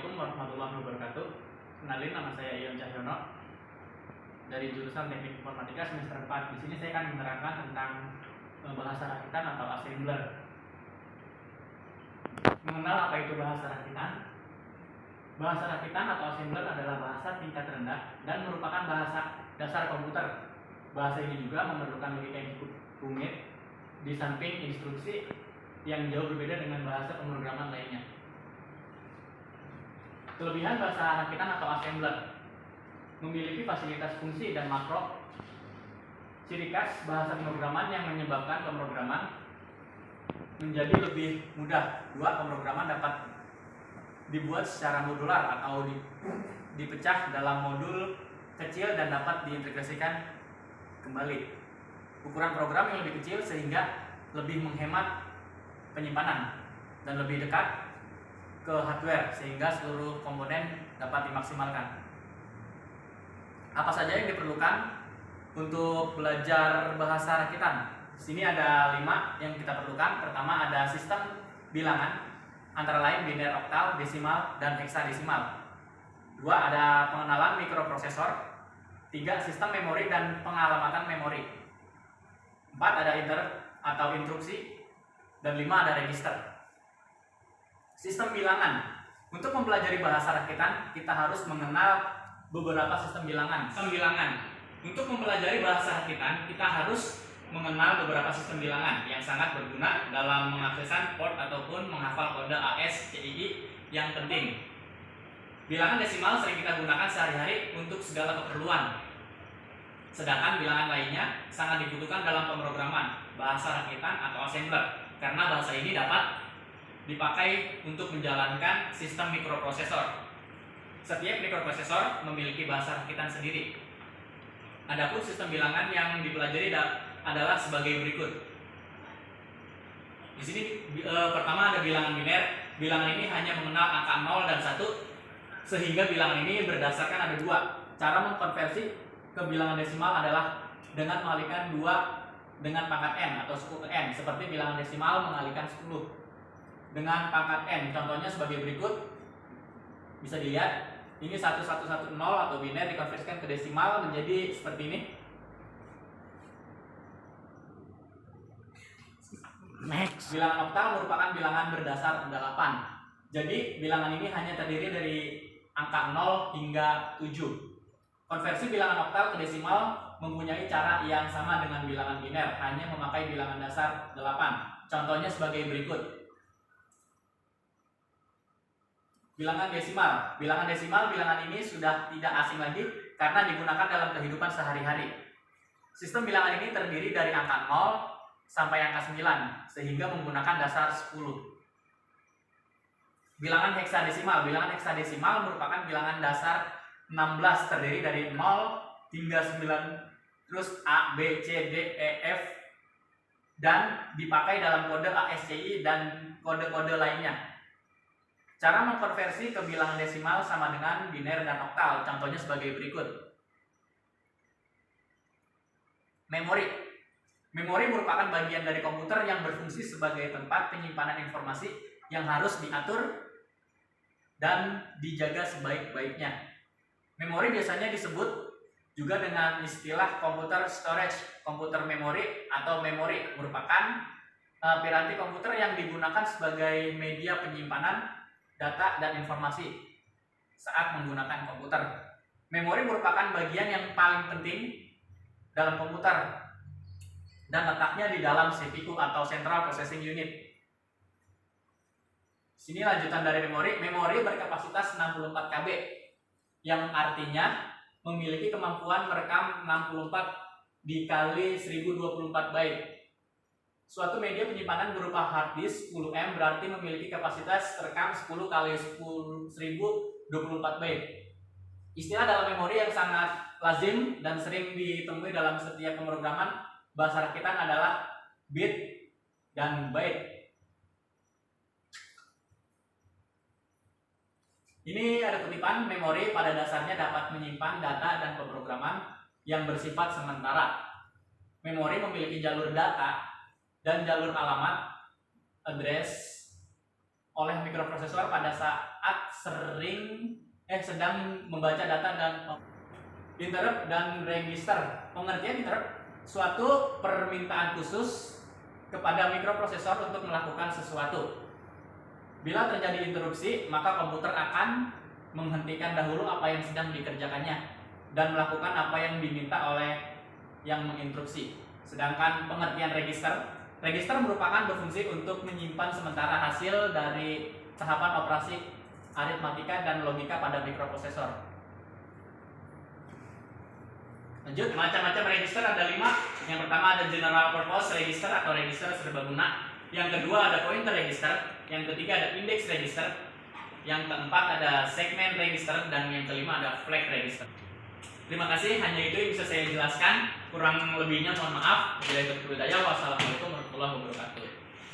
Assalamualaikum warahmatullahi wabarakatuh. Kenalin, nama saya Ion Cahyono dari jurusan Teknik Informatika semester 4. Di sini saya akan menerangkan tentang bahasa rakitan atau assembler. Mengenal apa itu bahasa rakitan? Bahasa rakitan atau assembler adalah bahasa tingkat rendah dan merupakan bahasa dasar komputer. Bahasa ini juga memerlukan logika yang cukup rumit, di samping instruksi yang jauh berbeda dengan bahasa pemrograman lainnya. Kelebihan bahasa rakitan atau assembler: memiliki fasilitas fungsi dan makro. Ciri khas bahasa pemrograman yang menyebabkan pemrograman menjadi lebih mudah. Pemrograman dapat dibuat secara modular atau dipecah dalam modul kecil dan dapat diintegrasikan kembali. Ukuran program yang lebih kecil sehingga lebih menghemat penyimpanan dan lebih dekat ke hardware sehingga seluruh komponen dapat dimaksimalkan. Apa saja yang diperlukan untuk belajar bahasa rakitan? Di sini ada 5 yang kita perlukan. Pertama, ada sistem bilangan, antara lain biner, oktal, desimal, dan heksadesimal. 2, ada pengenalan mikroprosesor. 3, sistem memori dan pengalamatan memori. 4, ada interrupt atau interupsi. Dan 5, ada register. Sistem bilangan. Untuk mempelajari bahasa rakitan, kita harus mengenal beberapa sistem bilangan. Sistem bilangan. Untuk mempelajari bahasa rakitan, kita harus mengenal beberapa sistem bilangan yang sangat berguna dalam mengakses port ataupun menghafal kode ASCII yang penting. Bilangan desimal sering kita gunakan sehari-hari untuk segala keperluan. Sedangkan bilangan lainnya sangat dibutuhkan dalam pemrograman bahasa rakitan atau assembler, karena bahasa ini dapat dipakai untuk menjalankan sistem mikroprosesor. Setiap mikroprosesor memiliki bahasa rakitan sendiri. Adapun sistem bilangan yang dipelajari adalah sebagai berikut. Di sini pertama ada bilangan biner. Bilangan ini hanya mengenal angka 0 dan 1, sehingga bilangan ini berdasarkan ada 2. Cara mengkonversi ke bilangan desimal adalah dengan mengalihkan 2 dengan pangkat n atau suku ke n, seperti bilangan desimal mengalihkan 10 dengan pangkat n. Contohnya sebagai berikut. Bisa dilihat, ini 1110 atau biner dikonversikan ke desimal menjadi seperti ini. Next. Bilangan oktal merupakan bilangan berdasar 8. Jadi bilangan ini hanya terdiri dari angka 0 hingga 7. Konversi bilangan oktal ke desimal mempunyai cara yang sama dengan bilangan biner, hanya memakai bilangan dasar 8. Contohnya sebagai berikut. Bilangan desimal. Bilangan ini sudah tidak asing lagi karena digunakan dalam kehidupan sehari-hari. Sistem bilangan ini terdiri dari angka 0 sampai angka 9, sehingga menggunakan dasar 10. Bilangan heksadesimal. Bilangan heksadesimal merupakan bilangan dasar 16, terdiri dari 0 hingga 9, terus A, B, C, D, E, F, dan dipakai dalam kode ASCII dan kode-kode lainnya. Cara mengkonversi ke bilangan desimal sama dengan biner dan oktal. Contohnya sebagai berikut. Memori. Memori merupakan bagian dari komputer yang berfungsi sebagai tempat penyimpanan informasi yang harus diatur dan dijaga sebaik-baiknya. Memori biasanya disebut juga dengan istilah komputer storage. Komputer memori atau memori merupakan piranti komputer yang digunakan sebagai media penyimpanan data dan informasi saat menggunakan komputer. Memori merupakan bagian yang paling penting dalam komputer dan letaknya di dalam CPU atau Central Processing Unit. Sini lanjutan dari memori. Memori berkapasitas 64 KB, yang artinya memiliki kemampuan merekam 64 dikali 1024 byte. Suatu media penyimpanan berupa hard disk 10M berarti memiliki kapasitas terekam 10 kali 1024 byte. Istilah dalam memori yang sangat lazim dan sering ditemui dalam setiap pemrograman bahasa rakitan adalah bit dan byte. Ini ada kutipan. Memori pada dasarnya dapat menyimpan data dan pemrograman yang bersifat sementara. Memori memiliki jalur data dan jalur alamat address oleh mikroprosesor pada saat saat sedang membaca data dan interrupt dan register. Pengertian interrupt, suatu permintaan khusus kepada mikroprosesor untuk melakukan sesuatu. Bila terjadi interupsi, maka komputer akan menghentikan dahulu apa yang sedang dikerjakannya dan melakukan apa yang diminta oleh yang menginstruksi. Sedangkan pengertian register merupakan berfungsi untuk menyimpan sementara hasil dari tahapan operasi aritmatika dan logika pada mikroprosesor. Lanjut, macam-macam register ada 5. Yang pertama ada general purpose register atau register serbaguna. Yang kedua ada pointer register. Yang ketiga ada index register. Yang keempat ada segment register. Dan yang kelima ada flag register. Terima kasih, hanya itu yang bisa saya jelaskan. Kurang lebihnya mohon maaf. Wassalamualaikum warahmatullahi wabarakatuh.